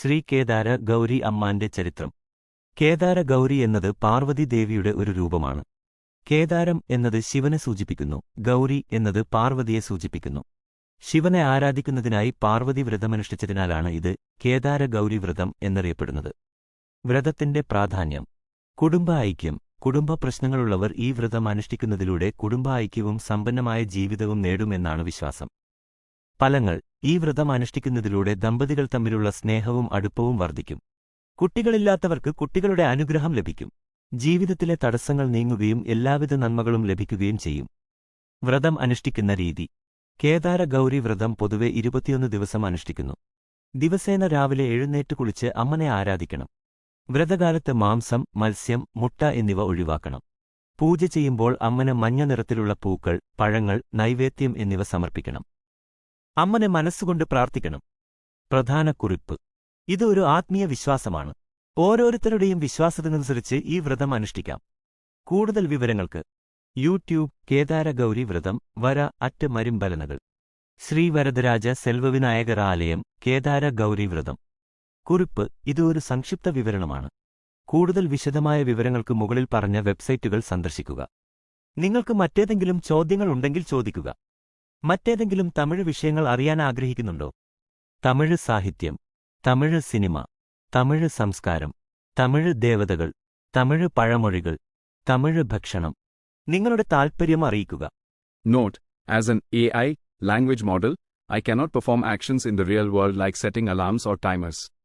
ശ്രീ കേദാര ഗൗരി അമ്മാന്റെ ചരിത്രം. കേദാര ഗൗരി എന്നത് പാർവതി ദേവിയുടെ ഒരു രൂപമാണ്. കേദാരം എന്നത് ശിവനെ സൂചിപ്പിക്കുന്നു, ഗൗരി എന്നത് പാർവതിയെ സൂചിപ്പിക്കുന്നു. ശിവനെ ആരാധിക്കുന്നതിനായി പാർവതി വ്രതമനുഷ്ഠിച്ചതിനാലാണ് ഇത് കേദാര ഗൗരി വ്രതം എന്നറിയപ്പെടുന്നത്. വ്രതത്തിന്റെ പ്രാധാന്യം. കുടുംബ ഐക്യം. കുടുംബ പ്രശ്നങ്ങളുള്ളവർ ഈ വ്രതം അനുഷ്ഠിക്കുന്നതിലൂടെ കുടുംബ ഐക്യവും സമ്പന്നമായ ജീവിതവും നേടുമെന്നാണ് വിശ്വാസം. ഫലങ്ങൾ. ഈ വ്രതം അനുഷ്ഠിക്കുന്നതിലൂടെ ദമ്പതികൾ തമ്മിലുള്ള സ്നേഹവും അടുപ്പവും വർദ്ധിക്കും. കുട്ടികളില്ലാത്തവർക്ക് കുട്ടികളുടെ അനുഗ്രഹം ലഭിക്കും. ജീവിതത്തിലെ തടസ്സങ്ങൾ നീങ്ങുകയും എല്ലാവിധ നന്മകളും ലഭിക്കുകയും ചെയ്യും. വ്രതം അനുഷ്ഠിക്കുന്ന രീതി. കേദാര ഗൗരി വ്രതം പൊതുവെ 21 ദിവസം അനുഷ്ഠിക്കുന്നു. ദിവസേന രാവിലെ എഴുന്നേറ്റ് കുളിച്ച് അമ്മനെ ആരാധിക്കണം. വ്രതകാലത്ത് മാംസം, മത്സ്യം, മുട്ട എന്നിവ ഒഴിവാക്കണം. പൂജ ചെയ്യുമ്പോൾ അമ്മന് മഞ്ഞ നിറത്തിലുള്ള പൂക്കൾ, പഴങ്ങൾ, നൈവേദ്യം എന്നിവ സമർപ്പിക്കണം. അമ്മനെ മനസ്സുകൊണ്ട് പ്രാർത്ഥിക്കണം. പ്രധാന കുറിപ്പ്. ഇത് ഒരു ആത്മീയ വിശ്വാസമാണ്. ഓരോരുത്തരുടെയും വിശ്വാസത്തിനനുസരിച്ച് ഈ വ്രതം അനുഷ്ഠിക്കാം. കൂടുതൽ വിവരങ്ങൾക്ക് യൂട്യൂബ് കേദാര ഗൗരി വ്രതം @മരിമ്പലനകൾ. ശ്രീ വരദരാജ സെൽവവിനായകർ ആലയം കേദാര ഗൗരി വ്രതം. കുറിപ്പ്. ഇത് ഒരു സംക്ഷിപ്ത വിവരണമാണ്. കൂടുതൽ വിശദമായ വിവരങ്ങൾക്ക് മുകളിൽ പറഞ്ഞ വെബ്സൈറ്റുകൾ സന്ദർശിക്കുക. നിങ്ങൾക്ക് മറ്റേതെങ്കിലും ചോദ്യങ്ങൾ ഉണ്ടെങ്കിൽ ചോദിക്കുക. മറ്റേതെങ്കിലും തമിഴ് വിഷയങ്ങൾ അറിയാൻ ആഗ്രഹിക്കുന്നുണ്ടോ? തമിഴ് സാഹിത്യം, തമിഴ് സിനിമ, തമിഴ് സംസ്കാരം, തമിഴ് ദേവതകൾ, തമിഴ് പഴമൊഴികൾ, തമിഴ് ഭക്ഷണം. നിങ്ങളുടെ താൽപ്പര്യം അറിയിക്കുക. Note: As an AI language model, I cannot perform actions in the real world like setting alarms or timers.